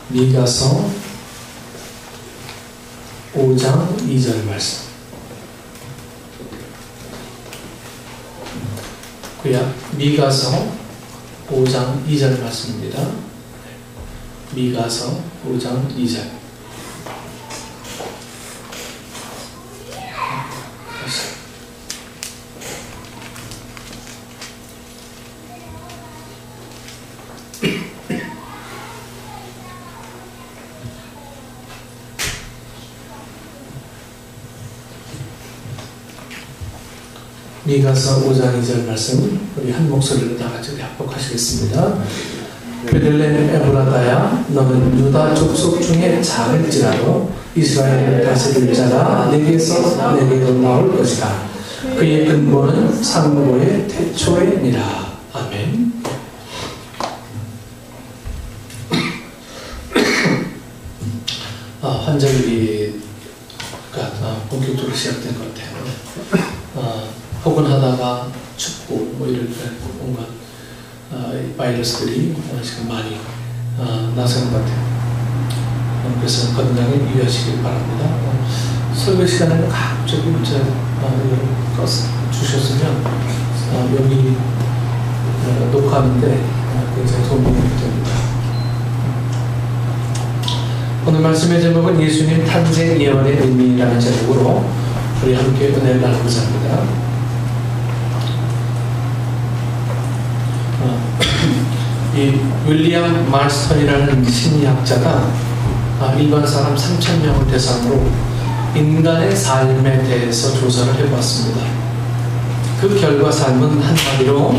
미가서 5장 2절 말씀. 미가서 5장 2절 말씀입니다. 미가서 5장 2절. 미가서 5장 2절 말씀 우리 한 목소리로 다 같이 합독하시겠습니다. 베들레헴 에브라다야, 너는 유다 족속 중에 작을지라도 이스라엘을 다스릴 자가 내게서 내게로 나올 것이다. 그의 근본은 상고의 태초에니라. 아멘. 환절기가 본격적으로 시작된 것 같아요. 혹은 하다가 춥고 뭐 이럴 때 뭔가 바이러스들이 지금 많이 나서는 것 같아요. 그래서 건강에 유의하시길 바랍니다. 설교 시간에는 갑자기 문자 주셨으면 여기 녹화하는데 굉장히 도움이 됩니다. 오늘 말씀의 제목은 예수님 탄생 예언의 의미라는 제목으로 우리 함께 은혜를 나누고자 합니다. 이 윌리엄 말스턴이라는 심리학자가 일반 사람 3,000명을 대상으로 인간의 삶에 대해서 조사를 해봤습니다. 그 결과 삶은 한마디로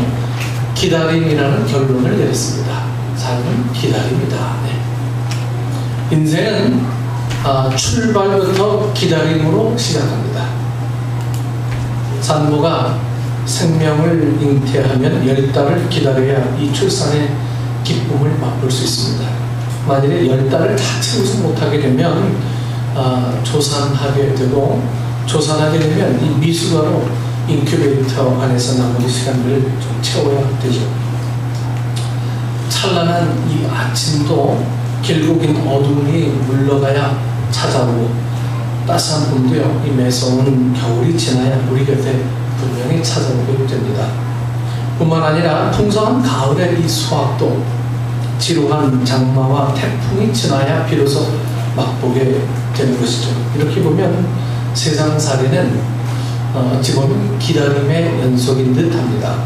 기다림이라는 결론을 내렸습니다. 삶은 기다림이다. 네. 인생은 출발부터 기다림으로 시작합니다. 산모가 생명을 잉태하면 10달을 기다려야 이 출산의 기쁨을 맛볼 수 있습니다. 만일에 10달을 다 채우지 못하게 되면 조산하게 되고, 조산하게 되면 이 미숙아로 인큐베이터 안에서 나머지 시간들을 좀 채워야 되죠. 찬란한 이 아침도 결국엔 어둠이 물러가야 찾아오고, 따스한 봄도요, 이 매서운 겨울이 지나야 우리 곁에 분명히 찾아오게 됩니다. 뿐만 아니라 풍성한 가을의 이 수확도 지루한 장마와 태풍이 지나야 비로소 맛보게 되는 것이죠. 이렇게 보면 세상살이는 어찌 보면 기다림의 연속인 듯합니다.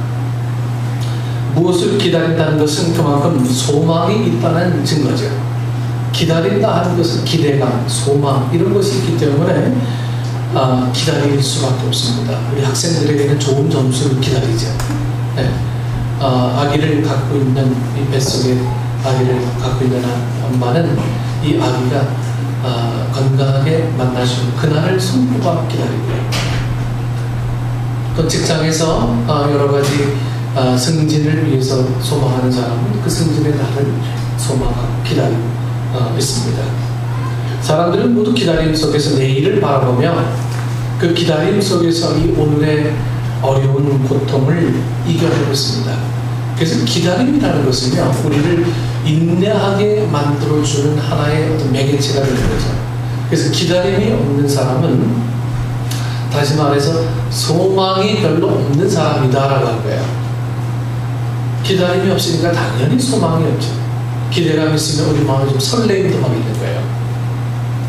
무엇을 기다린다는 것은 그만큼 소망이 있다는 증거죠. 기다린다 하는 것은 기대감, 소망 이런 것이 있기 때문에 기다릴 수밖에 없습니다. 우리 학생들에게는 좋은 점수를 기다리죠. 네. 아기를 갖고 있는 이 뱃속에 아기를 갖고 있는 엄마는 이 아기가 건강하게 만날 수 있는 그날을 손꼽아 기다리고요. 또 직장에서 여러 가지 승진을 위해서 소망하는 사람은 그 승진의 날을 소망하고 기다리고 있습니다. 사람들은 모두 기다림 속에서 내일을 바라보며 그 기다림 속에서 이 오늘의 어려운 고통을 이겨내고 있습니다. 그래서 기다림이라는 것은요, 우리를 인내하게 만들어주는 하나의 어떤 매개체가 되는 거죠. 그래서 기다림이 없는 사람은 다시 말해서 소망이 별로 없는 사람이다라고 한 거예요. 기다림이 없으니까 당연히 소망이 없죠. 기대감이 있으면 우리 마음에 좀 설레임도 막 있는 거예요.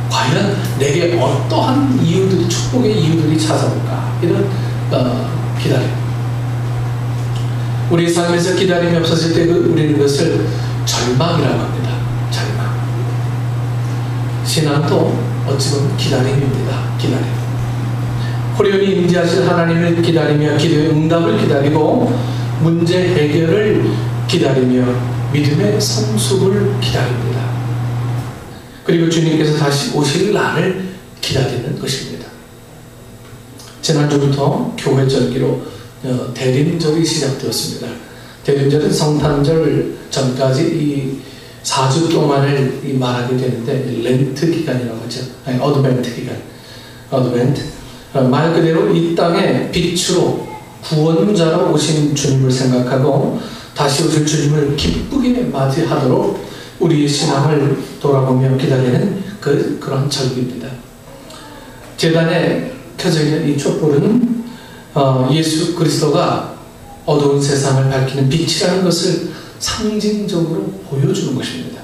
과연 내게 어떠한 이유들이, 축복의 이유들이 찾아올까? 이런 기다림. 우리 삶에서 기다림이 없어질 때 우리는 그것을 절망이라고 합니다. 절망. 신앙도 어찌 보면 기다림입니다. 기다림. 호련히 임재하실 하나님을 기다리며 기도의 응답을 기다리고 문제 해결을 기다리며 믿음의 성숙을 기다립니다. 그리고 주님께서 다시 오실 날을 기다리는 것입니다. 지난주부터 교회절기로 대림절이 시작되었습니다. 대림절은 성탄절 전까지 이 4주 동안을 말하게 되는데 렌트 기간이라고 하죠. 아니, 어드벤트 기간. 어드벤트. 말 그대로 이 땅에 빛으로 구원자로 오신 주님을 생각하고 다시 오실 주님을 기쁘게 맞이하도록 우리의 신앙을 돌아보며 기다리는 그런 절기입니다. 제단에 켜져 있는 이 촛불은 예수 그리스도가 어두운 세상을 밝히는 빛이라는 것을 상징적으로 보여주는 것입니다.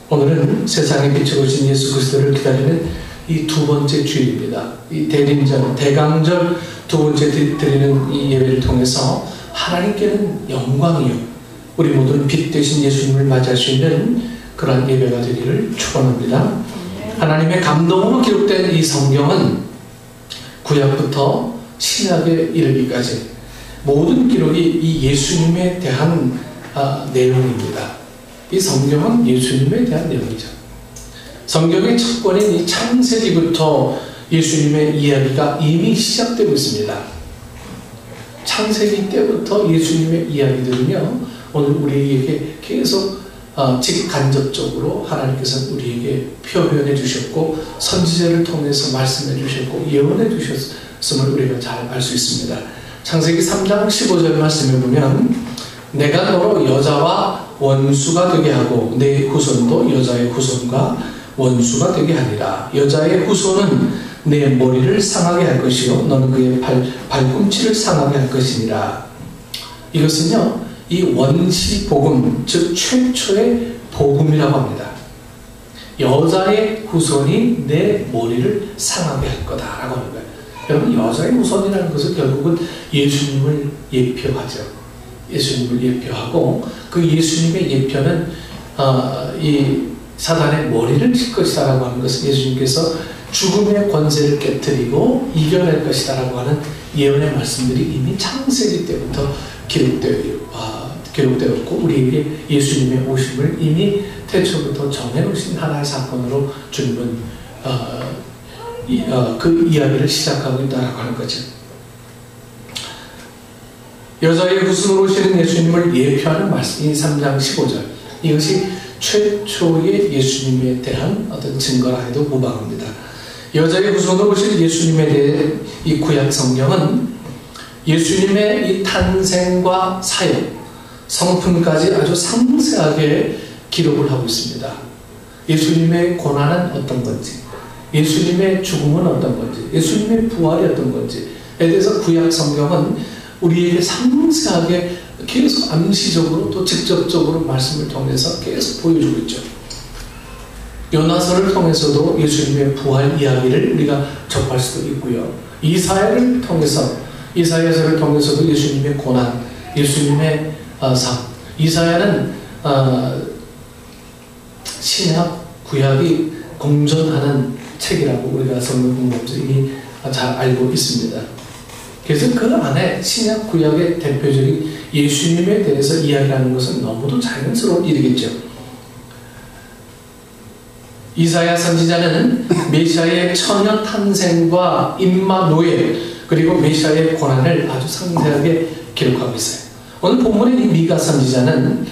오늘은 세상에 빛을 오신 예수 그리스도를 기다리는 이 두 번째 주일입니다. 이 대림절, 대강절 두 번째 드리는 이 예배를 통해서 하나님께는 영광이요, 우리 모두는 빛 되신 예수님을 맞이할 수 있는 그런 예배가 되기를 축원합니다. 하나님의 감동으로 기록된 이 성경은 구약부터 신약에 이르기까지 모든 기록이 이 예수님에 대한 내용입니다. 이 성경은 예수님에 대한 내용이죠. 성경의 첫 권인 이 창세기부터 예수님의 이야기가 이미 시작되고 있습니다. 창세기 때부터 예수님의 이야기들은요, 오늘 우리에게 계속 직간접적으로 하나님께서 우리에게 표현해 주셨고, 선지자를 통해서 말씀해 주셨고, 예언해 주셨음을 우리가 잘 알 수 있습니다. 창세기 3장 15절 말씀에 보면, 내가 너로 여자와 원수가 되게 하고 내 후손도 여자의 후손과 원수가 되게 하리라. 여자의 후손은 내 머리를 상하게 할 것이요 너는 그의 발꿈치를 상하게 할 것이니라. 이것은요, 이 원시 복음, 즉 최초의 복음이라고 합니다. 여자의 후손이 내 머리를 상하게 할 거다라고 하는 거예요. 여러분, 여자의 후손이라는 것은 결국은 예수님을 예표하죠. 예수님을 예표하고, 그 예수님의 예표는 이 사단의 머리를 칠 것이다 라고 하는 것은 예수님께서 죽음의 권세를 깨뜨리고 이겨낼 것이다 라고 하는 예언의 말씀들이 이미 창세기 때부터 기록되었고, 우리에게 예수님의 오심을 이미 태초부터 정해놓으신 하나의 사건으로 주님은 그 이야기를 시작하고 있다고 하는 거죠. 여자의 후손으로 오시는 예수님을 예표하는 말씀이 3장 15절, 이것이 최초의 예수님에 대한 어떤 증거라 해도 무방합니다. 여자의 후손으로 오신 예수님에 대해 이 구약 성경은 예수님의 이 탄생과 사역, 성품까지 아주 상세하게 기록을 하고 있습니다. 예수님의 고난은 어떤 건지, 예수님의 죽음은 어떤 건지, 예수님의 부활이 어떤 건지에 대해서 구약 성경은 우리에게 상세하게 계속 암시적으로 또 직접적으로 말씀을 통해서 계속 보여주고 있죠. 요나서를 통해서도 예수님의 부활 이야기를 우리가 접할 수도 있고요. 이사야서를 통해서도 예수님의 고난, 예수님의 삶. 이사야는 신약, 구약이 공존하는 책이라고 우리가 성경 공부하면서 이미 잘 알고 있습니다. 그래서 그 안에 신약 구약의 대표적인 예수님에 대해서 이야기하는 것은 너무도 자연스러운 일이겠죠. 이사야 선지자는 메시아의 처녀 탄생과 임마누엘, 그리고 메시아의 고난을 아주 상세하게 기록하고 있어요. 오늘 본문의 이 미가 선지자는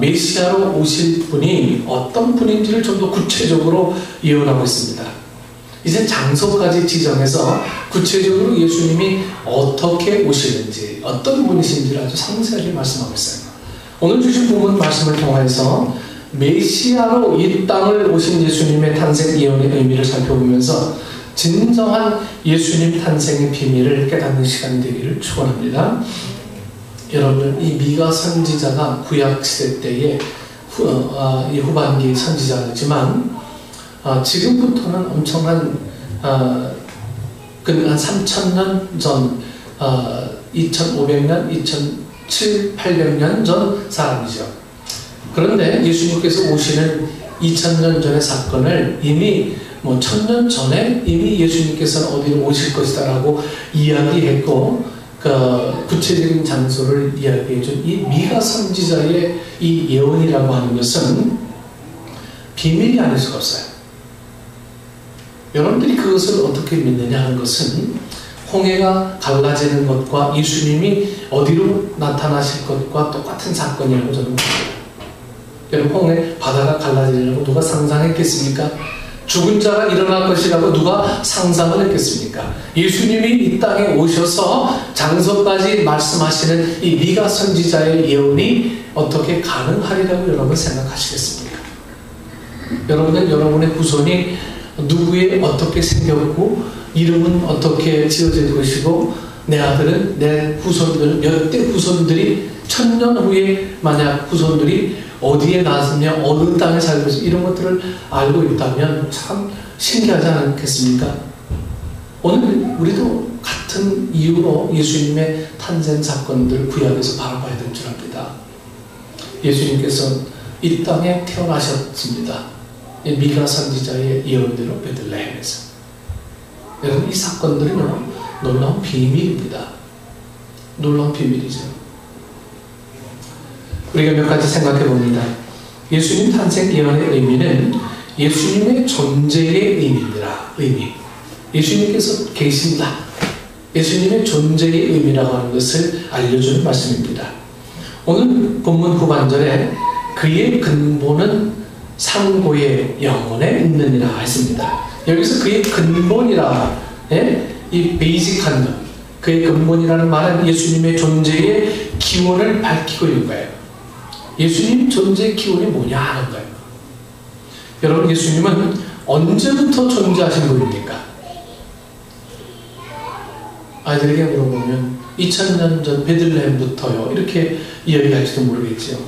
메시아로 오실 분이 어떤 분인지를 좀 더 구체적으로 예언하고 있습니다. 이제 장소까지 지정해서 구체적으로 예수님이 어떻게 오시는지, 어떤 분이신지를 아주 상세하게 말씀하고 있어요. 오늘 주신 본문 말씀을 통해서 메시아로 이 땅을 오신 예수님의 탄생 예언의 의미를 살펴보면서 진정한 예수님 탄생의 비밀을 깨닫는 시간이 되기를 축원합니다. 여러분, 이 미가 선지자가 구약 시대 때의 후반기 선지자이지만 지금부터는 엄청난 한 3,000년 전, 2,500년, 2,700~800년 전 사람이죠. 그런데 예수님께서 오시는 2,000년 전의 사건을 이미 1,000년 전에 이미 예수님께서는 어디로 오실 것이다 라고 이야기했고, 구체적인 장소를 이야기해준 이 미가 선지자의 이 예언이라고 하는 것은 비밀이 아닐 수가 없어요. 여러분들이 그것을 어떻게 믿느냐 하는 것은 홍해가 갈라지는 것과 예수님이 어디로 나타나실 것과 똑같은 사건이라고 저는 봅니다. 여러분, 홍해 바다가 갈라지려고 누가 상상했겠습니까? 죽은 자가 일어날 것이라고 누가 상상을 했겠습니까? 예수님이 이 땅에 오셔서 장서까지 말씀하시는 이 미가 선지자의 예언이 어떻게 가능하리라고 여러분 생각하시겠습니까? 여러분은 여러분의 후손이 누구의 어떻게 생겼고 이름은 어떻게 지어질 것이고 내 아들은 내 후손들 몇 대 후손들이 1000년 후에 만약 후손들이 어디에 나왔으며 어느 땅에 살고 있으며 이런 것들을 알고 있다면 참 신기하지 않겠습니까? 오늘 우리도 같은 이유로 예수님의 탄생 사건들 구약에서 바라봐야 될 줄 압니다. 예수님께서 이 땅에 태어나셨습니다. 미가 선지자의 예언대로 베들레헴에서. 여러분 이 사건들은 놀라운 비밀입니다. 놀라운 비밀이죠. 우리가 몇 가지 생각해 봅니다. 예수님 탄생 예언의 의미는 예수님의 존재의 의미입니다. 의미. 예수님께서 계신다. 예수님의 존재의 의미라고 하는 것을 알려주는 말씀입니다. 오늘 본문 후반절에 그의 근본은 상고의 영혼에 있느니라 했습니다. 여기서 그의 근본이라, 이 베이직한 것, 그의 근본이라는 말은 예수님의 존재의 기원을 밝히고 있는 거예요. 예수님 존재의 기원이 뭐냐 하는 거예요. 여러분 예수님은 언제부터 존재하신 분입니까? 아이들에게 물어보면 2000년 전 베들레헴부터요 이렇게 이야기할지도 모르겠죠.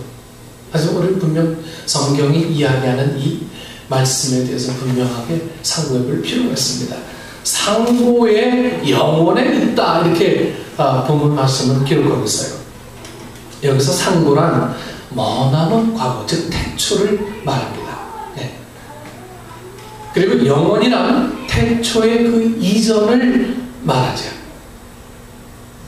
하지만 우리는 분명 성경이 이야기하는 이 말씀에 대해서 분명하게 상고해 볼 필요가 있습니다. 상고의 영혼에 있다 이렇게 본문 말씀을 기록하고 있어요. 여기서 상고란 머나먼 과거 즉 태초를 말합니다. 네. 그리고 영혼이란 태초의 그 이전을 말하죠.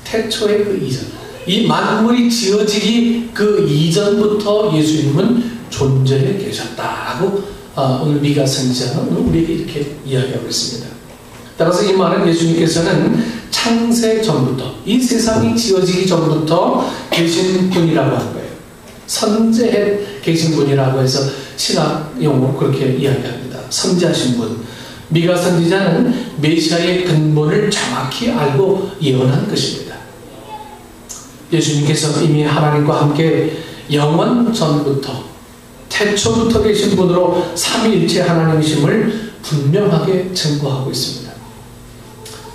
태초의 그 이전. 이 만물이 지어지기 그 이전부터 예수님은 존재해 계셨다라고 오늘 미가 선지자는 우리에게 이렇게 이야기하고 있습니다. 따라서 이 말은 예수님께서는 창세 전부터 이 세상이 지어지기 전부터 계신 분이라고 하는 거예요. 선재해 계신 분이라고 해서 신학 용어로 그렇게 이야기합니다. 선재하신 분. 미가 선지자는 메시아의 근본을 정확히 알고 예언한 것입니다. 예수님께서 이미 하나님과 함께 영원 전부터 태초부터 계신 분으로 삼위일체 하나님이심을 분명하게 증거하고 있습니다.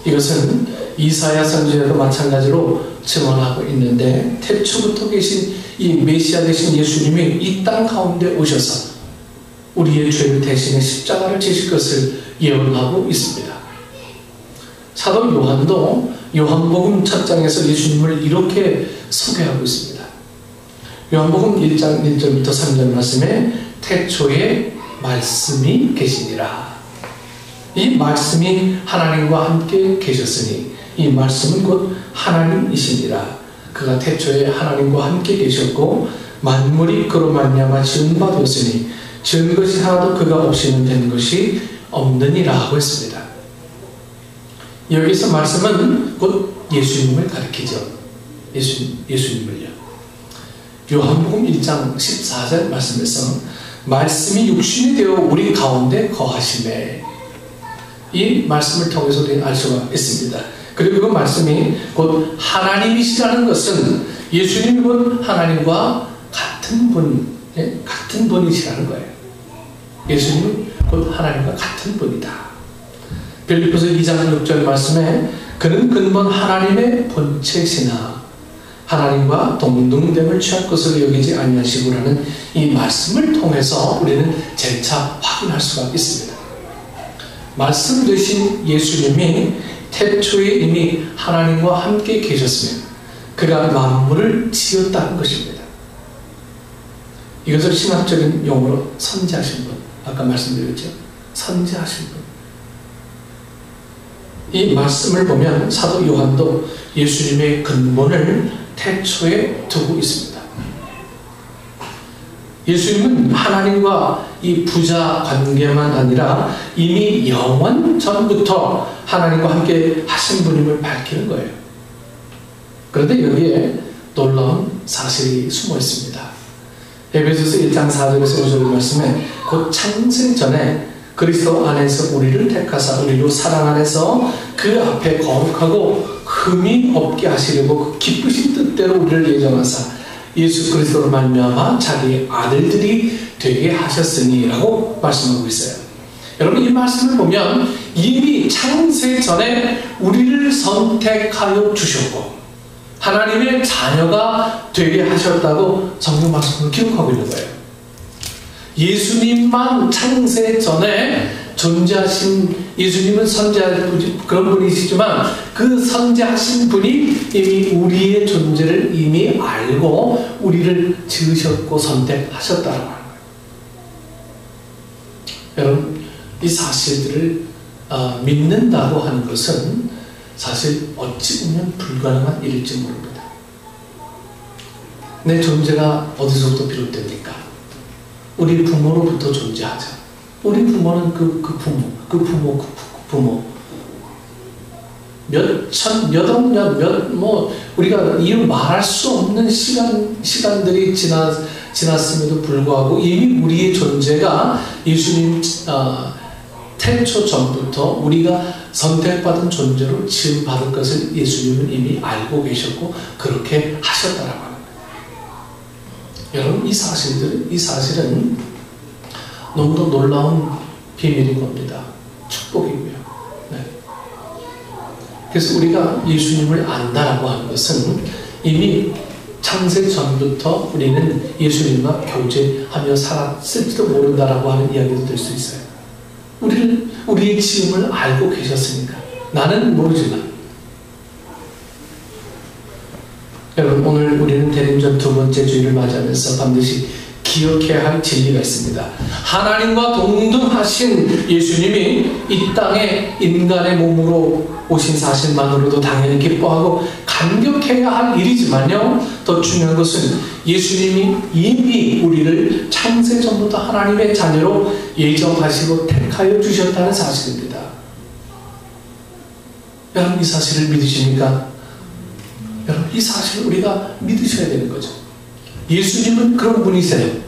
이것은 이사야 선지자도 마찬가지로 증언하고 있는데 태초부터 계신 이 메시아 되신 예수님이 이 땅 가운데 오셔서 우리의 죄를 대신해 십자가를 지실 것을 예언하고 있습니다. 사도 요한도 요한복음 1장에서 예수님을 이렇게 소개하고 있습니다. 요한복음 1장 1절부터 3절 말씀에 태초에 말씀이 계시니라. 이 말씀이 하나님과 함께 계셨으니 이 말씀은 곧 하나님이시니라. 그가 태초에 하나님과 함께 계셨고 만물이 그로 말미암아 지은 바 되었으니 지은 것이 하나도 그가 없이는 된 것이 없느니라 하고 했습니다. 여기서 말씀은 곧 예수님을 가리키죠. 예수님을요. 요한복음 1장 14절 말씀에서 말씀이 육신이 되어 우리 가운데 거하시매. 이 말씀을 통해서 우리는 알 수가 있습니다. 그리고 그 말씀이 곧 하나님이시라는 것은 예수님이 곧 하나님과 같은 분, 같은 분이시라는 거예요. 예수님은 곧 하나님과 같은 분이다. 빌립보서 2장 6절 말씀에 그는 근본 하나님의 본체시나 하나님과 동등됨을 취할 것을 여기지 아니하시고라는 이 말씀을 통해서 우리는 재차 확인할 수가 있습니다. 말씀 되신 예수님이 태초에 이미 하나님과 함께 계셨으며 그가 만물을 지었다는 것입니다. 이것을 신학적인 용어로 선지하신 분, 아까 말씀드렸죠. 선지하신 분. 이 말씀을 보면 사도 요한도 예수님의 근본을 태초에 두고 있습니다. 예수님은 하나님과 이 부자 관계만 아니라 이미 영원 전부터 하나님과 함께 하신 분임을 밝히는 거예요. 그런데 여기에 놀라운 사실이 숨어 있습니다. 에베소서 1장 4절에서 5절 말씀에 곧 창세 전에 그리스도 안에서 우리를 택하사 우리로 사랑 안에서 그 앞에 거룩하고 흠이 없게 하시려고 그 기쁘신 뜻대로 우리를 예정하사 예수 그리스도로 말미암아 자기의 아들들이 되게 하셨으니 라고 말씀하고 있어요. 여러분 이 말씀을 보면 이미 창세 전에 우리를 선택하여 주셨고 하나님의 자녀가 되게 하셨다고 성경 말씀을 기록하고 있는 거예요. 예수님만 창세 전에 존재하신, 예수님은 선지자의 그런 분이시지만 그 선지하신 분이 이미 우리의 존재를 이미 알고 우리를 지으셨고 선택하셨다는 거예요. 여러분 이 사실들을 믿는다고 하는 것은 사실 어찌 보면 불가능한 일일지 모릅니다. 내 존재가 어디서부터 비롯됩니까? 우리 부모로부터 존재하죠. 우리 부모는 그 부모 몇억 년, 우리가 이루 말할 수 없는 시간들이 지났음에도 불구하고 이미 우리의 존재가 예수님 태초 전부터 우리가 선택받은 존재로 지음받을 것을 예수님은 이미 알고 계셨고 그렇게 하셨다라고 합니다. 여러분 이 사실은 너무도 놀라운 비밀인 겁니다. 축복이고요. 네. 그래서 우리가 예수님을 안다라고 하는 것은 이미 창세 전부터 우리는 예수님과 교제하며 살았을지도 모른다라고 하는 이야기도 될 수 있어요. 우리의 지음을 알고 계셨으니까. 나는 모르지만. 여러분 오늘 우리는 대림절 두 번째 주일을 맞이하면서 반드시 기억해야 할 진리가 있습니다. 하나님과 동등하신 예수님이 이 땅에 인간의 몸으로 오신 사실만으로도 당연히 기뻐하고 감격해야 할 일이지만요, 더 중요한 것은 예수님이 이미 우리를 창세 전부터 하나님의 자녀로 예정하시고 택하여 주셨다는 사실입니다. 여러분 이 사실을 믿으십니까? 여러분 이 사실을 우리가 믿으셔야 되는 거죠. 예수님은 그런 분이세요.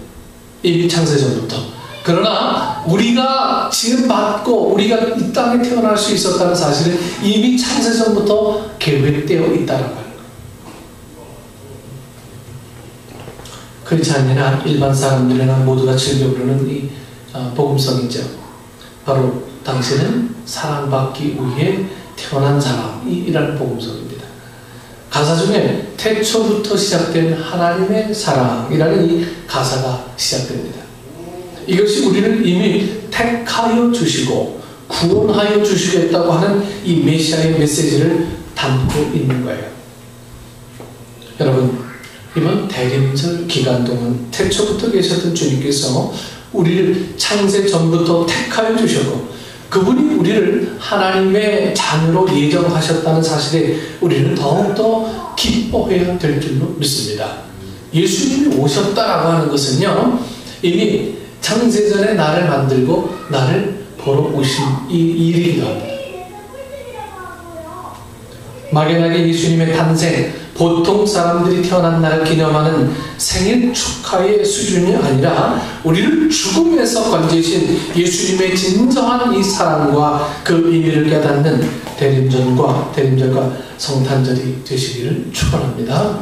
이미 창세 전부터. 그러나 우리가 지금 받고 우리가 이 땅에 태어날 수 있었다는 사실은 이미 창세 전부터 계획되어 있다는 거예요. 그렇지 않느냐 일반 사람들이나 모두가 즐겨 부르는 이 복음성이죠. 바로 당신은 사랑받기 위해 태어난 사람이라는 복음성입니다. 가사 중에 태초부터 시작된 하나님의 사랑이라는 이 가사가 시작됩니다. 이것이 우리를 이미 택하여 주시고 구원하여 주시겠다고 하는 이 메시아의 메시지를 담고 있는 거예요. 여러분 이번 대림절 기간 동안 태초부터 계셨던 주님께서 우리를 창세 전부터 택하여 주셨고 그분이 우리를 하나님의 자녀로 예정하셨다는 사실에 우리는 더욱더 기뻐해야 될 줄로 믿습니다. 예수님이 오셨다라고 하는 것은요, 이미 창세전에 나를 만들고 나를 보러 오신 이 일이기도 합니다. 막연하게 예수님의 탄생, 보통 사람들이 태어난 날을 기념하는 생일 축하의 수준이 아니라 우리를 죽음에서 건지신 예수님의 진정한 이 사랑과 그 의미를 깨닫는 대림절과 성탄절이 되시기를 축원합니다.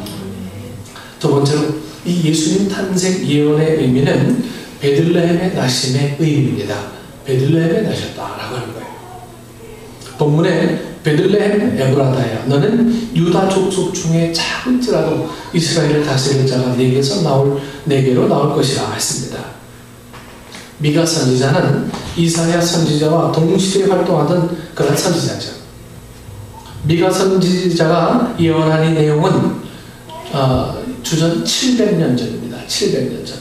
두 번째로 이 예수님 탄생 예언의 의미는 베들레헴의 나심의 의미입니다. 베들레헴에 나셨다라고 하는 거예요. 본문에 베들레헴 에브라다야 너는 유다 족속 중에 작을지라도 이스라엘을 다스릴 자가 네게로 나올 것이라 했습니다. 미가 선지자는 이사야 선지자와 동시에 활동하던 그런 선지자죠. 미가 선지자가 예언한 이 내용은 주전 700년 전입니다. 700년 전.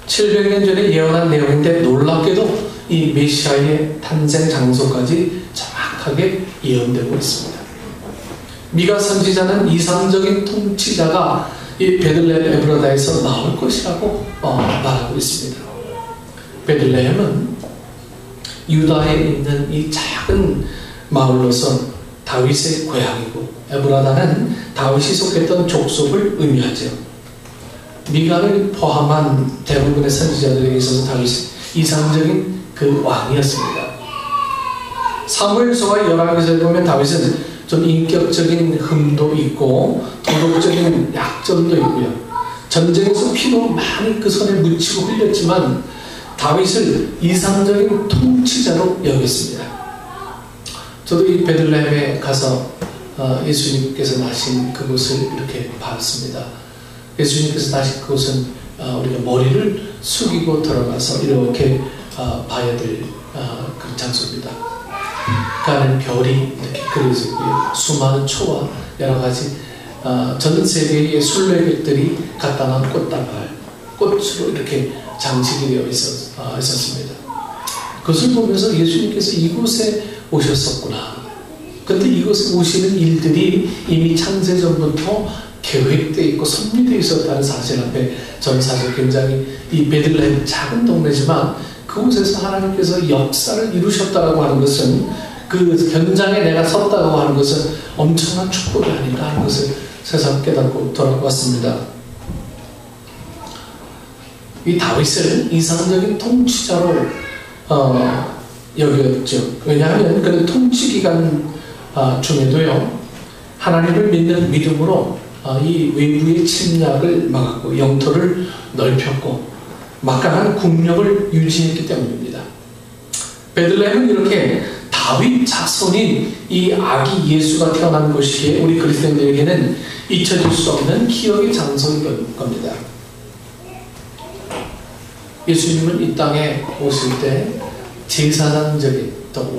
700년 전에 예언한 내용인데 놀랍게도 이 메시아의 탄생 장소까지 정확하게 예언되고 있습니다. 미가 선지자는 이상적인 통치자가 이 베들레헴 에브라다에서 나올 것이라고 말하고 있습니다. 베들레헴은 유다에 있는 이 작은 마을로서 다윗의 고향이고 에브라다는 다윗이 속했던 족속을 의미하죠. 미가를 포함한 대부분의 선지자들에게 있어서 다윗은 이상적인 그 왕이었습니다. 사무엘서와 열왕기서에 보면 다윗은 좀 인격적인 흠도 있고 도덕적인 약점도 있고요. 전쟁에서 피도 많이 그 손에 묻히고 흘렸지만 다윗을 이상적인 통치자로 여겼습니다. 저도 이 베들레헴에 가서 예수님께서 나신 그곳을 이렇게 봤습니다. 예수님께서 나신 그곳은 우리가 머리를 숙이고 들어가서 이렇게 봐야 될 그런 장소입니다. 그 안에 별이 이렇게 그려져 있고요. 수많은 초와 여러 가지 전 세계의 순례객들이 갖다 놓은 꽃다발, 꽃으로 이렇게 장식이 되어 있었습니다. 그것을 보면서 예수님께서 이곳에 오셨었구나. 그런데 이곳에 오시는 일들이 이미 창세전부터 계획되어 있고 섭리되어 있었다는 사실 앞에 저는 사실 굉장히 이 베들레헴 작은 동네지만 그곳에서 하나님께서 역사를 이루셨다고 하는 것은 그 현장에 내가 섰다고 하는 것은 엄청난 축복이 아닌가 하는 것을 새삼 깨닫고 돌아왔습니다. 이 다윗을 이상적인 통치자로 여겼죠. 왜냐하면 그는 통치 기간 중에도요 하나님을 믿는 믿음으로 이 외부의 침략을 막았고 영토를 넓혔고 막강한 국력을 유지했기 때문입니다. 베들레헴은 이렇게 다윗 자손인 이 아기 예수가 태어난 곳이기에 우리 그리스도인들에게는 잊혀질 수 없는 기억의 장소인 겁니다. 예수님은 이 땅에 오실 때 제사장적인 또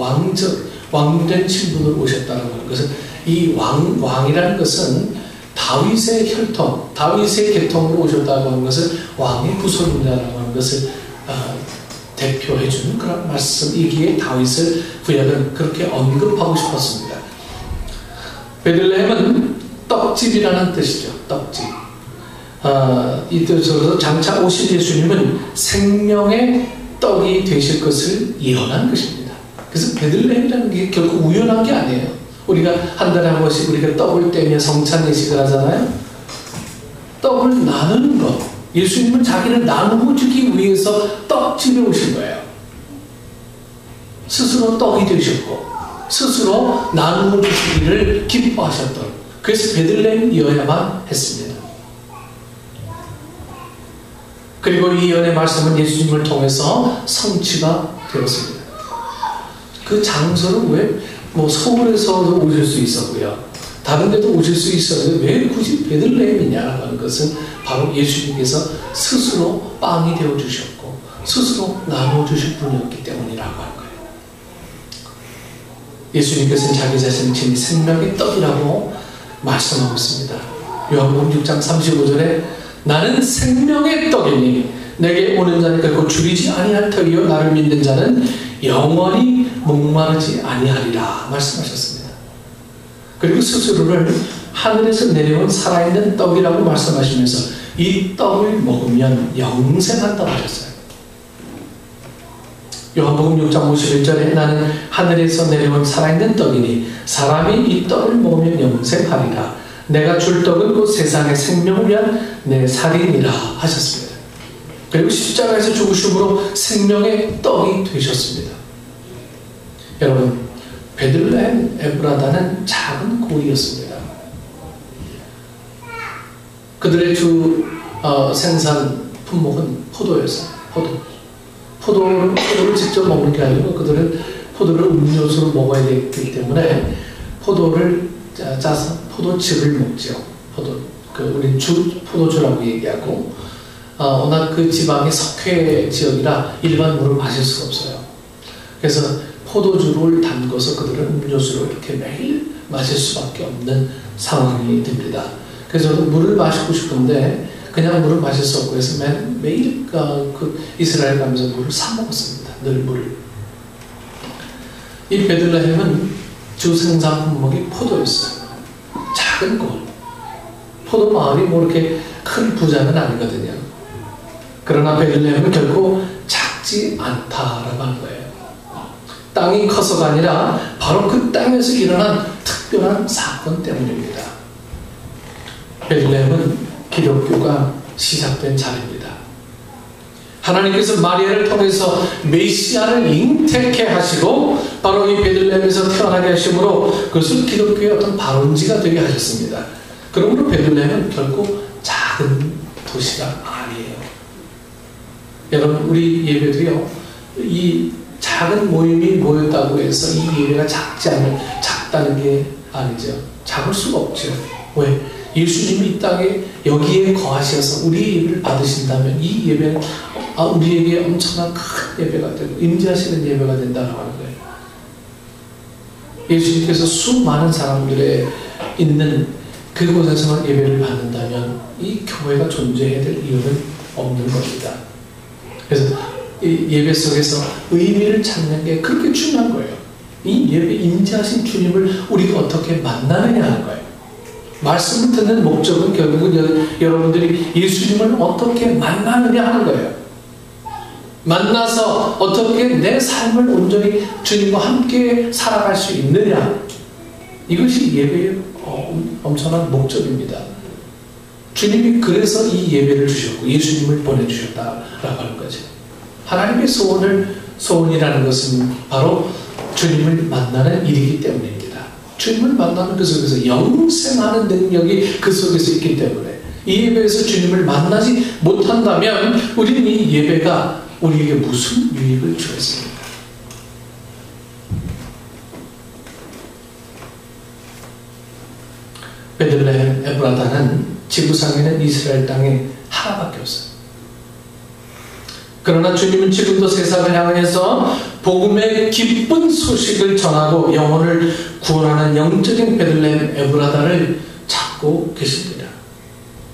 왕된 신분으로 오셨다는 것은 이 왕이라는 것은 다윗의 혈통, 다윗의 계통으로 오셨다고 하는 것은 왕의 후손이라고 하는 것을 대표해주는 그런 말씀이기에 다윗을 구약은 그렇게 언급하고 싶었습니다. 베들레헴은 떡집이라는 뜻이죠. 떡집. 이 뜻으로서 장차 오실 예수님은 생명의 떡이 되실 것을 예언한 것입니다. 그래서 베들레헴이라는 게 결코 우연한 게 아니에요. 우리가 한 달에 한 번씩 우리가 떡을 떼며 성찬 예식을 하잖아요. 떡을 나누는 것. 예수님은 자기를 나누고 주기 위해서 떡집에 오신 거예요. 스스로 떡이 되셨고 스스로 나누고 주시기를 기뻐하셨던, 그래서 베들레헴이어야만 했습니다. 그리고 이 예언의 말씀은 예수님을 통해서 성취가 되었습니다. 그 장소는 왜 서울에서도 오실 수 있었고요, 다른 데도 오실 수 있었는데 왜 굳이 베들레헴이냐라고 하는 것은 바로 예수님께서 스스로 빵이 되어주셨고 스스로 나눠주실 분이었기 때문이라고 하는 거예요. 예수님께서는 자기 자신을 친히 생명의 떡이라고 말씀하고 있습니다. 요한복음 6장 35절에 나는 생명의 떡이니 내게 오는 자는 결코 줄이지 아니할 터이요 나를 믿는 자는 영원히 목마르지 아니하리라 말씀하셨습니다. 그리고 스스로를 하늘에서 내려온 살아있는 떡이라고 말씀하시면서 이 떡을 먹으면 영생한다고 하셨어요. 요한복음 6장 51절에 나는 하늘에서 내려온 살아있는 떡이니 사람이 이 떡을 먹으면 영생하리라. 내가 줄 떡은 곧 세상의 생명을 위한 내 살이니라 하셨습니다. 그리고 십자가에서 죽으심으로 생명의 떡이 되셨습니다. 여러분, 베들레헴 에브라다는 작은 고리였습니다. 그들의 주 생산 품목은 포도였어요. 포도를 직접 먹는 게 아니고 그들은 포도를 음료수로 먹어야 되기 때문에 포도를 짜서 포도즙을 먹죠. 우리 포도주라고 얘기하고, 워낙 그 지방이 석회 지역이라 일반 물을 마실 수가 없어요. 그래서 포도주를 담궈서 그들은 음료수로 이렇게 매일 마실 수밖에 없는 상황이 됩니다. 그래서 저도 물을 마시고 싶은데 그냥 물을 마실 수 없고 해서 매일 이스라엘 가면서 물을 사 먹었습니다. 늘 물을. 이 베들레헴은 주 생산 품목이 포도였어요. 작은 곳. 포도 마을이 이렇게 큰 부자는 아니거든요. 그러나 베들레헴은 결코 작지 않다라고 하는 거예요. 땅이 커서가 아니라 바로 그 땅에서 일어난 특별한 사건 때문입니다. 베들레헴은 기독교가 시작된 자리입니다. 하나님께서 마리아를 통해서 메시아를 잉태케 하시고 바로 이 베들레헴에서 태어나게 하심으로 그것을 기독교의 어떤 발원지가 되게 하셨습니다. 그러므로 베들레헴은 결코 작은 도시가 아니에요. 여러분, 우리 예배도요, 이 작은 모임이 모였다고 해서 이 예배가 작다는 게 아니죠. 작을 수가 없죠. 왜? 예수님이 이 땅에 여기에 거하셔서 우리의 예배를 받으신다면 이 예배는 우리에게 엄청난 큰 예배가 되고 임재하시는 예배가 된다고 하는 거예요. 예수님께서 수많은 사람들의 있는 그곳에서만 예배를 받는다면 이 교회가 존재해야 될 이유는 없는 겁니다. 그래서 이 예배 속에서 의미를 찾는 게 그렇게 중요한 거예요. 이 예배 임재하신 주님을 우리가 어떻게 만나느냐 하는 거예요. 말씀을 듣는 목적은 결국은 여러분들이 예수님을 어떻게 만나느냐 하는 거예요. 만나서 어떻게 내 삶을 온전히 주님과 함께 살아갈 수 있느냐, 이것이 예배의 엄청난 목적입니다. 주님이 그래서 이 예배를 주셨고 예수님을 보내주셨다라고 하는 거죠. 하나님의 소원이라는 것은 바로 주님을 만나는 일이기 때문입니다. 주님을 만나는 그 속에서 영생하는 능력이 그 속에서 있기 때문에 이 예배에서 주님을 만나지 못한다면 우리는 이 예배가 우리에게 무슨 유익을 주었습니까? 베들레헴 에브라다는 지구상에는 이스라엘 땅에 하나밖에 없어요. 그러나 주님은 지금도 세상을 향해서 복음의 기쁜 소식을 전하고 영혼을 구원하는 영적인 베들레헴 에브라다를 찾고 계십니다.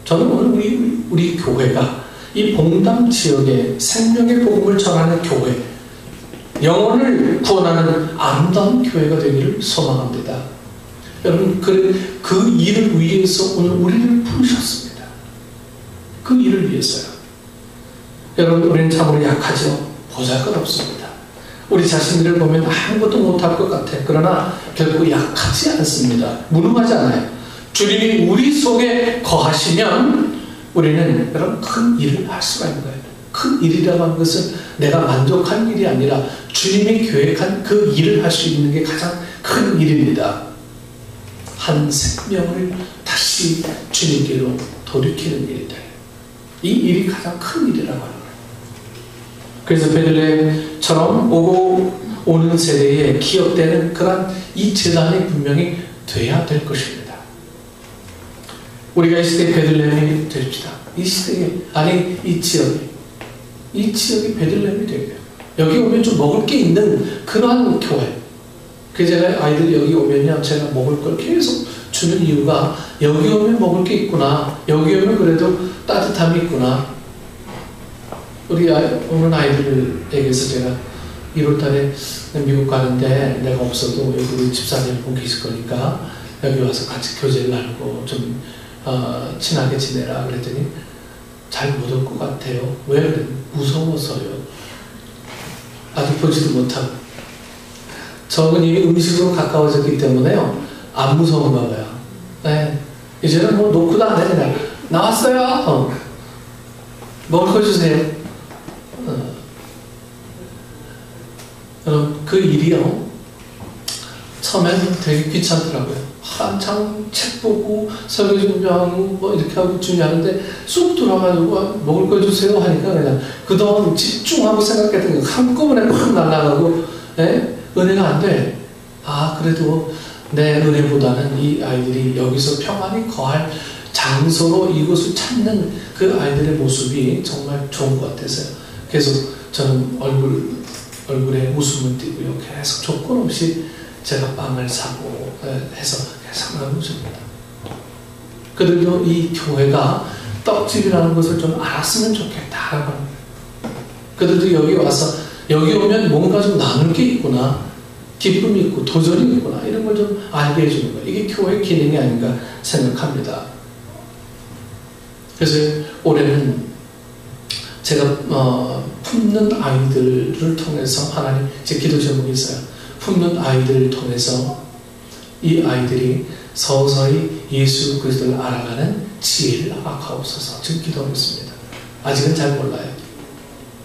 저는 오늘 우리 교회가 이 봉담 지역에 생명의 복음을 전하는 교회, 영혼을 구원하는 아름다운 교회가 되기를 소망합니다. 여러분, 그 일을 위해서 오늘 우리를 부르셨습니다. 그 일을 위해서요. 여러분, 우리는 참으로 약하죠. 보잘것없습니다. 우리 자신들을 보면 아무것도 못할 것 같아. 그러나 결국 약하지 않습니다. 무능하지 않아요. 주님이 우리 속에 거하시면 우리는 여러분 큰 일을 할 수가 있는 거예요. 큰 일이라고 하는 것은 내가 만족한 일이 아니라 주님이 계획한 그 일을 할 수 있는 게 가장 큰 일입니다. 한 생명을 다시 주님께로 돌이키는 일이다. 이 일이 가장 큰 일이라고 하는 거예요. 그래서 베들레헴처럼 오는 세대에 기억되는 그런 이 재단이 분명히 돼야 될 것입니다. 우리가 이 시대에 베들레헴이 됩시다. 이 시대에, 아니 이 지역이 베들레헴이 되게요. 여기 오면 좀 먹을 게 있는 그러한 교회. 그래서 제가 아이들 여기 오면요, 제가 먹을 걸 계속 주는 이유가 여기 오면 먹을 게 있구나. 여기 오면 그래도 따뜻함이 있구나. 우리 오는 아이들에게서 제가 1월달에 미국 가는데 내가 없어도 여기 우리 집사님 분 계실 거니까 여기 와서 같이 교제를 나누고 좀 친하게 지내라 그랬더니 잘 못 올 것 같아요. 왜 그래? 무서워서요. 아직 보지도 못하고. 저는 이미 음식으로 가까워졌기 때문에요. 안 무서운가 봐요. 네. 이제는 뭐 놓고도 안 해. 그냥 나왔어요. 먹을 거 주세요. 여러분, 그 일이요, 처음에는 되게 귀찮더라고요. 한창 책 보고 설교 준비하고 뭐 이렇게 하고 준비하는데 쑥 들어가지고 먹을 거 주세요 하니까 그냥 그동안 집중하고 생각했던 게 한꺼번에 확 날아가고, 은혜가 안 돼. 그래도 내 은혜보다는 이 아이들이 여기서 평안히 거할 장소로 이곳을 찾는 그 아이들의 모습이 정말 좋은 것 같아서요. 계속 저는 얼굴에 웃음을 띠고요. 계속 조건 없이 제가 빵을 사고 해서 계속 나눠줍니다. 그들도 이 교회가 떡집이라는 것을 좀 알았으면 좋겠다라고 합니다. 그들도 여기 와서 여기 오면 뭔가 좀 나눌 게 있구나, 기쁨이 있고 도전이 있구나, 이런 걸 좀 알게 해주는 거예요. 이게 교회의 기능이 아닌가 생각합니다. 그래서 올해는 제가 품는 아이들을 통해서 하나님, 제 기도 제목이 있어요. 품는 아이들을 통해서 이 아이들이 서서히 예수 그리스도를 알아가는 지혜를 허락하옵소서. 지금 기도하고 있습니다. 아직은 잘 몰라요.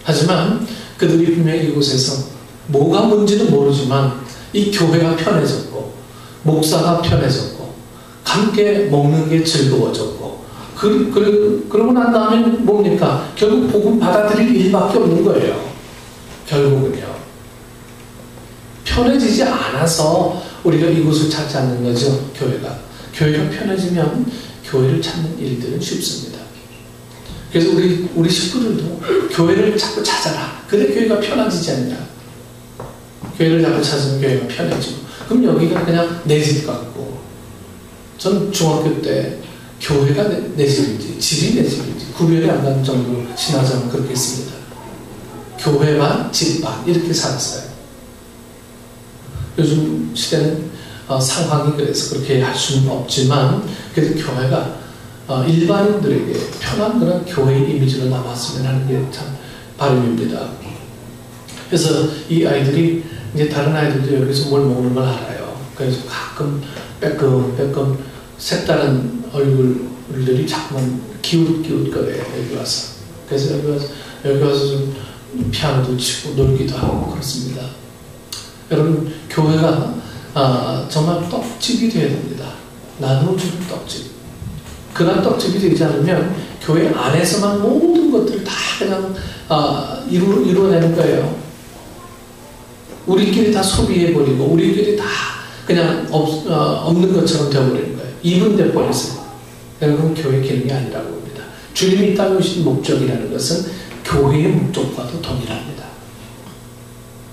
하지만 그들이 분명히 이곳에서 뭐가 뭔지는 모르지만 이 교회가 편해졌고 목사가 편해졌고 함께 먹는 게 즐거워졌고 그러고 난 다음에 뭡니까? 결국 복음 받아들일 일밖에 없는 거예요. 결국은요. 편해지지 않아서 우리가 이곳을 찾지 않는 거죠. 교회가 편해지면 교회를 찾는 일들은 쉽습니다. 그래서 우리 식구들도 교회를 자꾸 찾아라. 그래 교회가 편해지지 않냐. 교회를 자꾸 찾으면 교회가 편해지고 그럼 여기가 그냥 내 집 같고 전 중학교 때 교회가 내 집인지 집이 내 집인지 구별이 안 가는 정도로 신화자는 그렇게 했습니다. 교회 반, 집 반 이렇게 살았어요. 요즘 시대는 상황이 그래서 그렇게 할 수는 없지만 그래도 교회가 일반인들에게 편한 그런 교회의 이미지로 남았으면 하는 게 참 바람입니다. 그래서 이 아이들이 이제 다른 아이들도 여기서 뭘 먹는 걸 알아요. 그래서 가끔 빼끔 색다른 얼굴들이 자꾸만 기웃기웃거려요. 여기 와서. 그래서 여기 와서 좀 피아노도 치고 놀기도 하고 그렇습니다. 여러분 교회가 정말 떡집이 되어야 됩니다. 나눠주는 떡집. 그런 떡집이 되지 않으면 교회 안에서만 모든 것들을 다 그냥 이루어내는 거예요. 우리끼리 다 소비해버리고 우리끼리 다 그냥 없는 것처럼 되어버리는 거예요. 이분돼버렸어요. 그건 교회 기능이 아니라고 봅니다. 주님이 이 땅에 오신 목적이라는 것은 교회의 목적과도 동일합니다.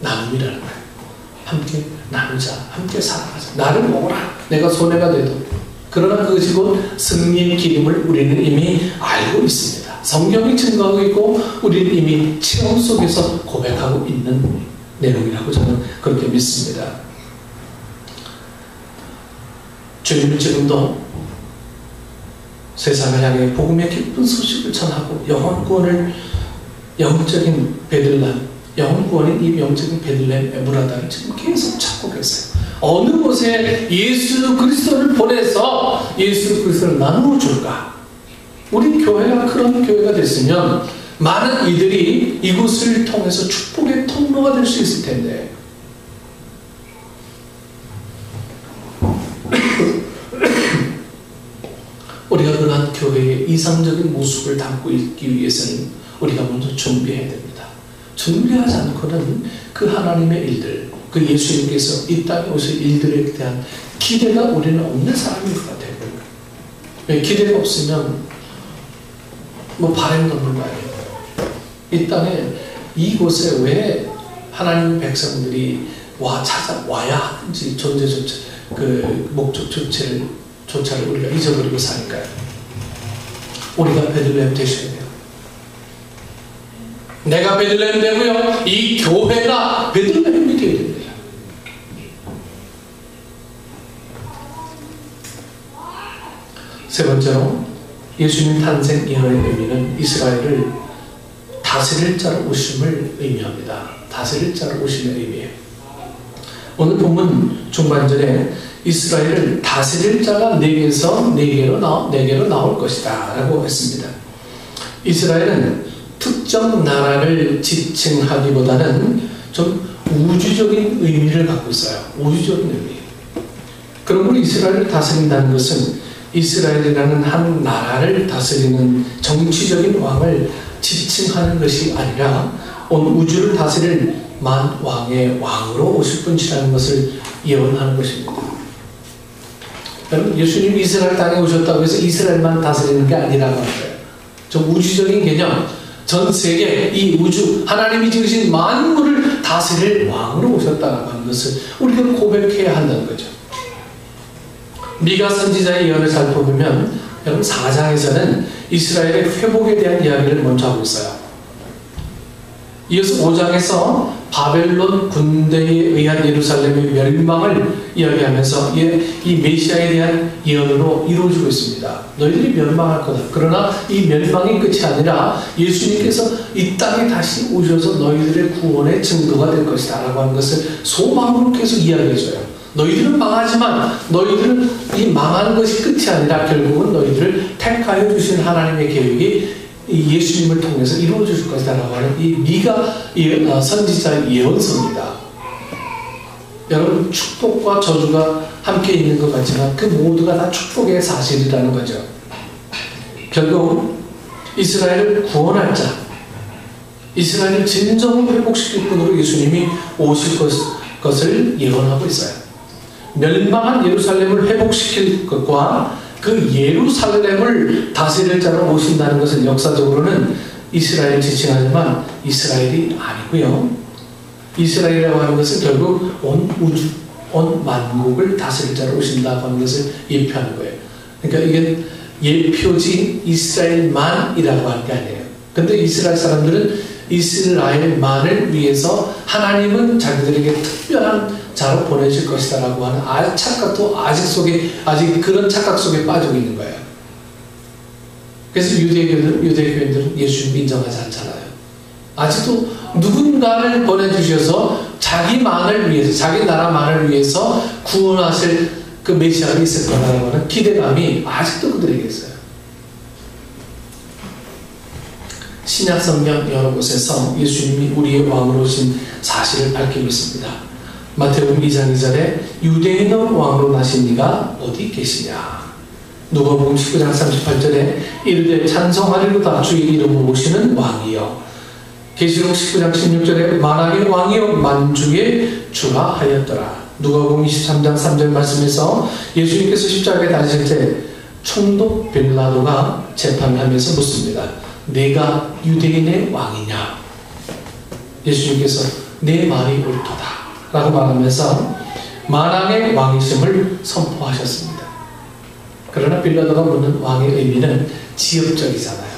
나눔이라는 거예요. 함께 나누자, 함께 살아가자. 나를 먹어라. 내가 손해가 돼도. 그러나 그것이 곧 승리의 기름을 우리는 이미 알고 있습니다. 성경이 증거하고 있고 우리는 이미 체험 속에서 고백하고 있는 내용이라고 저는 그렇게 믿습니다. 주님은 지금도 세상을 향해 복음의 기쁜 소식을 전하고 영혼 구원을 영적인 베들레헴, 영혼 구원인 이 영적인 베들레헴 에브라다를 지금 계속 찾고 계세요. 어느 곳에 예수 그리스도를 보내서 예수 그리스도를 나누어 줄까? 우리 교회가 그런 교회가 됐으면 많은 이들이 이곳을 통해서 축복의 통로가 될 수 있을 텐데 우리가 그러한 교회의 이상적인 모습을 담고 있기 위해서는 우리가 먼저 준비해야 됩니다. 준비하지 않고는 그 하나님의 일들, 그 예수님께서 이 땅에 오실 일들에 대한 기대가 우리는 없는 사람일 것 같아요. 기대가 없으면 바람도 없는 거 아니에요. 이 땅에 이곳에 왜 하나님 백성들이 찾아와야 하는지 존재조차 그 목적조차를 우리가 잊어버리고 사니까요. 우리가 베들레헴 되셔야 돼요. 내가 베들레헴 되고요. 이 교회가 베들레헴이 되어야 됩니다. 세 번째로 예수님 탄생 예언의 의미는 이스라엘을 다스릴 자로 오심을 의미합니다. 다스릴 자로 오심의 의미예요. 오늘 본문 중반절에 이스라엘을 다스릴 자가 내게서 내게로 나올 것이다 라고 했습니다. 이스라엘은 특정 나라를 지칭하기보다는 좀 우주적인 의미를 갖고 있어요. 우주적인 의미. 그러므로 이스라엘을 다스린다는 것은 이스라엘이라는 한 나라를 다스리는 정치적인 왕을 지칭하는 것이 아니라 온 우주를 다스릴 만왕의 왕으로 오실 분이라는 것을 예언하는 것입니다. 여러분, 예수님이 이스라엘 땅에 오셨다고 해서 이스라엘만 다스리는 게 아니라고 하세요. 좀 우주적인 개념, 전 세계 이 우주 하나님이 지으신 만물을 다스릴 왕으로 오셨다고 하는 것을 우리가 고백해야 한다는 거죠. 미가 선지자의 예언을 살펴보면 여러분 4장에서는 이스라엘의 회복에 대한 이야기를 먼저 하고 있어요. 이어서 5장에서 바벨론 군대에 의한 예루살렘의 멸망을 이야기하면서 이 메시아에 대한 예언으로 이루어지고 있습니다. 너희들이 멸망할 거다. 그러나 이 멸망이 끝이 아니라 예수님께서 이 땅에 다시 오셔서 너희들의 구원의 증거가 될 것이다 라고 하는 것을 소망으로 계속 이야기해줘요. 너희들은 망하지만 너희들은 이 망하는 것이 끝이 아니라 결국은 너희들을 택하여 주신 하나님의 계획이 이 예수님을 통해서 이루어질 것이다라고 하는 이 미가 선지자의 예언서입니다. 여러분, 축복과 저주가 함께 있는 것 같지만 그 모두가 다 축복의 사실이라는 거죠. 결국 이스라엘을 구원할 자, 이스라엘을 진정으로 회복시킬 분으로 예수님이 오실 것을 예언하고 있어요. 멸망한 예루살렘을 회복시킬 것과 그 예루살렘을 다스릴 자로 오신다는 것은 역사적으로는 이스라엘을 지칭하지만 이스라엘이 아니고요. 이스라엘이라고 하는 것은 결국 온 우주, 온 만국을 다스릴 자로 오신다고 하는 것을 예표하는 거예요. 그러니까 이게 예표지 이스라엘만이라고 하는 게 아니에요. 근데 이스라엘 사람들은 이스라엘만을 위해서 하나님은 자기들에게 특별한 자로 보내실 것이다 라고 하는 착각도 아직 그런 착각 속에 빠지고 있는 거예요. 그래서 유대교인들은 예수님 인정하지 않잖아요. 아직도 누군가를 보내주셔서 자기만을 위해서, 자기 나라만을 위해서 구원하실 그 메시아가 있을 거라고 하는 기대감이 아직도 그들에게 있어요. 신약 성경 여러 곳에서 예수님이 우리의 왕으로 오신 사실을 밝히고 있습니다. 마태복음 2장 2절에 유대인의 왕으로 나신 이가 어디 계시냐. 누가복음 19장 38절에 이르되 찬송하리로다 주의 이름으로 오시는 왕이여. 계시록 19장 16절에 만왕의 왕이여 만주의 주라 하였더라. 누가복음 23장 3절 말씀에서 예수님께서 십자가에 달리실 때 총독 빌라도가 재판하면서 묻습니다. 내가 유대인의 왕이냐? 예수님께서 내 말이 옳도다 라고 말하면서 만왕의 왕이심을 선포하셨습니다. 그러나 빌라도가 묻는 왕의 의미는 지역적이잖아요.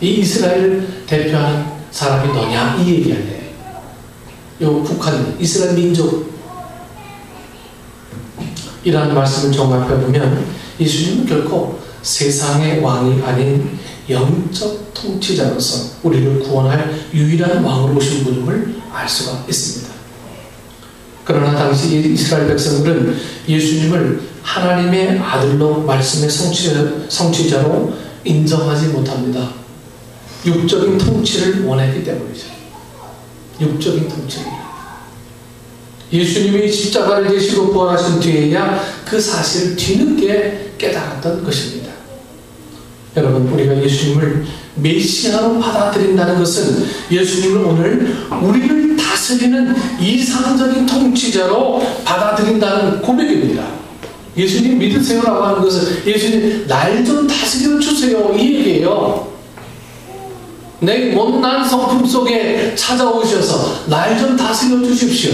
이 이스라엘을 대표하는 사람이 너냐? 이 얘기 아니에요. 요 북한 이스라엘 민족 이라는 말씀을 종합해보면 예수님은 결코 세상의 왕이 아닌 영적 통치자로서 우리를 구원할 유일한 왕으로 오신 분임을 알 수가 있습니다. 그러나 당시 이스라엘 백성들은 예수님을 하나님의 아들로 말씀의 성취자로 인정하지 못합니다. 육적인 통치를 원했기 때문이죠. 육적인 통치를. 예수님이 십자가를 지시고 부활하신 뒤에야 그 사실을 뒤늦게 깨달았던 것입니다. 여러분, 우리가 예수님을 메시아로 받아들인다는 것은 예수님을 오늘 우리를 다스리는 이상적인 통치자로 받아들인다는 고백입니다. 예수님 믿으세요라고 하는 것은 예수님 날 좀 다스려 주세요 이 얘기예요. 내 못난 성품 속에 찾아오셔서 날 좀 다스려 주십시오.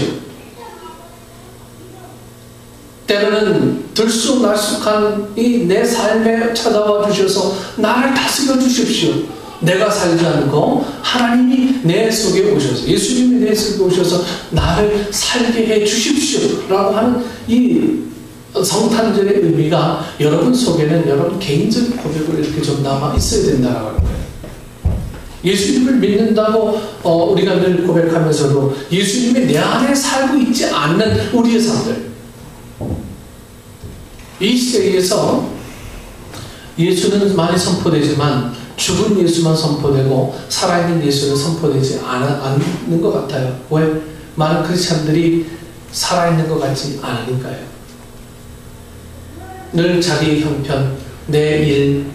때로는 들쑥날쑥한 이 내 삶에 찾아와 주셔서 나를 다스려 주십시오. 내가 살지 않고 하나님이 내 속에 오셔서, 예수님이 내 속에 오셔서 나를 살게 해 주십시오 라고 하는 이 성탄절의 의미가 여러분 속에는 여러분 개인적인 고백으로 이렇게 좀 남아 있어야 된다고 하는 거예요. 예수님을 믿는다고 우리가 늘 고백하면서도 예수님이 내 안에 살고 있지 않는 우리의 삶들, 이 시대에서 예수는 많이 선포되지만 죽은 예수만 선포되고 살아있는 예수는 선포되지 않는 것 같아요. 왜? 많은 크리스찬들이 살아있는 것 같지 않으니까요. 늘 자기의 형편, 내 일,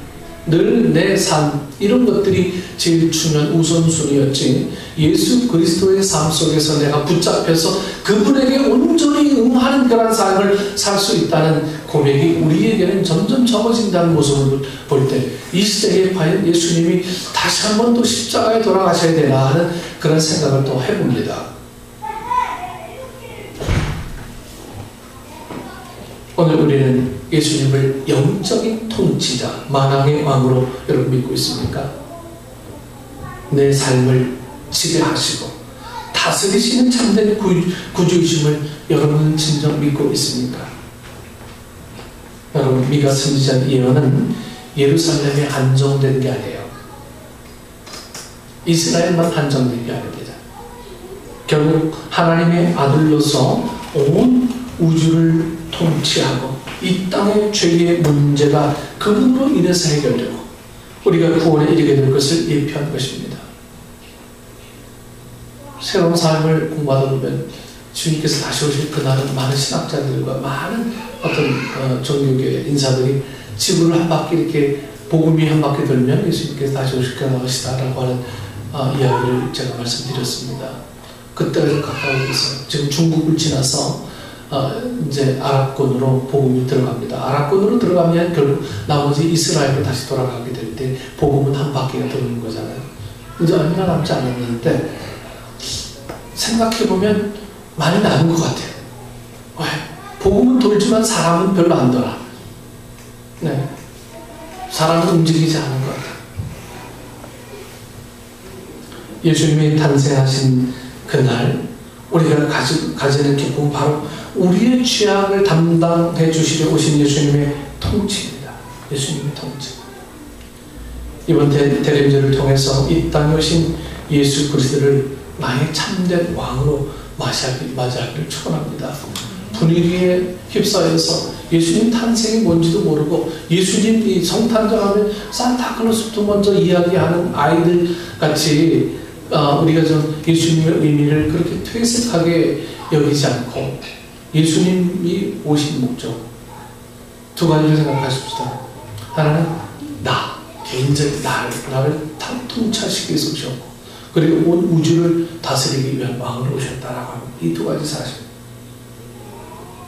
늘 내 삶, 이런 것들이 제일 중요한 우선순위였지, 예수 그리스도의 삶 속에서 내가 붙잡혀서 그분에게 온전히 응하는 그런 삶을 살 수 있다는 고백이 우리에게는 점점 적어진다는 모습을 볼 때 이 시대에 과연 예수님이 다시 한 번 또 십자가에 돌아가셔야 되나 하는 그런 생각을 또 해봅니다. 오늘 우리는 예수님을 영적인 통치자, 만왕의 왕으로 여러분 믿고 있습니까? 내 삶을 지배하시고 다스리시는 참된 구주이심을 여러분은 진정 믿고 있습니까? 여러분, 미가 선지자의 예언은 예루살렘에 한정된 게 아니에요. 이스라엘만 한정된 게 아닙니다. 결국 하나님의 아들로서 온 우주를 통치하고 이 땅의 죄의 문제가 그분으로 인해서 해결되고 우리가 구원에 이르게 될 것을 예표한 것입니다. 새로운 삶을 공부하다 보면 주님께서 다시 오실 그날은 많은 신학자들과 많은 어떤 종교계 인사들이 지구를 한 바퀴 이렇게 복음이 한 바퀴 돌면 예수님께서 다시 오실 것이다라고 하는 이야기를 제가 말씀드렸습니다. 그때가 가까우고 있어요. 지금 중국을 지나서 이제 아랍권으로 복음이 들어갑니다. 아랍권으로 들어가면 결국 나머지 이스라엘로 다시 돌아가게 될 때 복음은 한 바퀴가 도는 거잖아요. 이제 얼마 남지 않았는데 생각해보면 많이 나는 것 같아요. 왜? 복음은 돌지만 사람은 별로 안 돌아. 네. 사람은 움직이지 않은 것 같아요. 예수님이 탄생하신 그날 우리가 가지는 기쁨은 바로 우리의 죄악을 담당해 주시려 오신 예수님의 통치입니다. 예수님의 통치. 이번 대림절을 통해서 이 땅에 오신 예수 그리스도를 나의 참된 왕으로 맞이하기를 축원합니다. 분위기에 휩싸여서 예수님 탄생이 뭔지도 모르고 예수님이 성탄절하면 산타클로스부터 먼저 이야기하는 아이들 같이 우리가 좀 예수님의 의미를 그렇게 퇴색하게 여기지 않고 예수님이 오신 목적 두 가지를 생각하십시다. 하나는 개인적인 나를 통치하시기 위해서 오셨고 그리고 온 우주를 다스리기 위한 왕으로 오셨다라고 하는 이 두 가지 사실.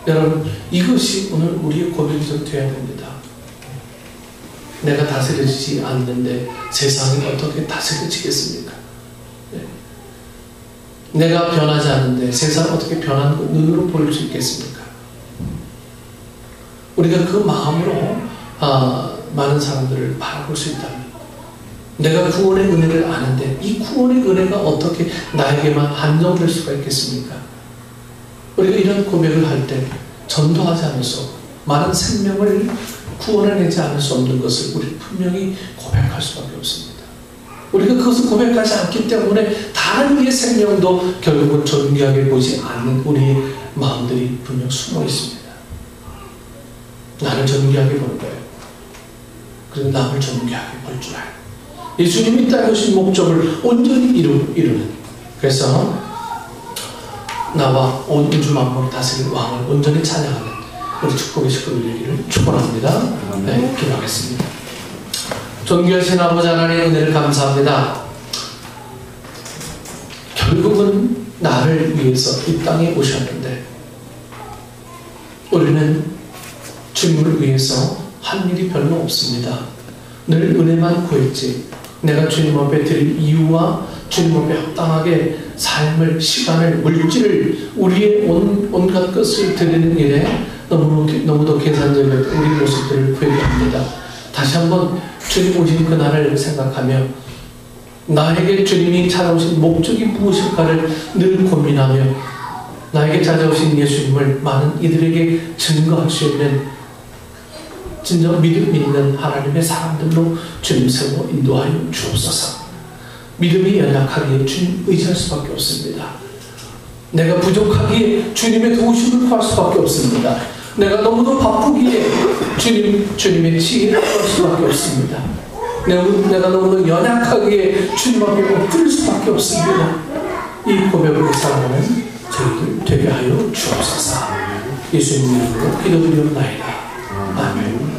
여러분 이것이 오늘 우리의 고백이 좀 되어야 됩니다. 내가 다스려지지 않는데 세상이 어떻게 다스려지겠습니까? 네. 내가 변하지 않는데 세상이 어떻게 변하는 것 눈으로 볼 수 있겠습니까? 우리가 그 마음으로 많은 사람들을 바라볼 수 있다면 내가 구원의 은혜를 아는데 이 구원의 은혜가 어떻게 나에게만 한정될 수가 있겠습니까? 우리가 이런 고백을 할 때 전도하지 않을 수 없고 많은 생명을 구원해내지 않을 수 없는 것을 우리 분명히 고백할 수밖에 없습니다. 우리가 그것을 고백하지 않기 때문에 다른 이의 생명도 결국은 존귀하게 보지 않는 우리의 마음들이 분명 숨어 있습니다. 나를 존귀하게 보는 거예요. 그리고 남을 존귀하게 볼 줄 알고 예수님이 땅에 오신 목적을 온전히 이루는 그래서 나와 온 우주 만물을 다스리는 왕을 온전히 찬양하는 우리 축복의 식구들 되기를 축원합니다. 네, 기도하겠습니다. 존귀하신 아버지 하나님의 은혜를 감사합니다. 결국은 나를 위해서 이 땅에 오셨는데 우리는 주님을 위해서 한 일이 별로 없습니다. 늘 은혜만 구했지 내가 주님 앞에 드릴 이유와 주님 앞에 합당하게 삶을, 시간을, 물질을 우리의 온갖 것을 드리는 일에 너무도 계산적인 우리 모습들을 회개합니다. 다시 한번 주님 오신 그날을 생각하며 나에게 주님이 찾아오신 목적이 무엇일까를 늘 고민하며 나에게 찾아오신 예수님을 많은 이들에게 증거할 수 있는 진정 믿음 있는 하나님의 사람들로 주님 세워 인도하여 주옵소서. 믿음이 연약하기에 주님 의지할 수밖에 없습니다. 내가 부족하기에 주님의 도우심을 구할 수밖에 없습니다. 내가 너무도 바쁘기에 주님의 지혜를 구할 수밖에 없습니다. 내가 너무도 연약하기에 주님 앞에 엎드릴 수밖에 없습니다. 이 고백으로 살아가는 저희들 되게 하여 주옵소서. 예수님 이름으로 기도드리옵나이다. 아멘.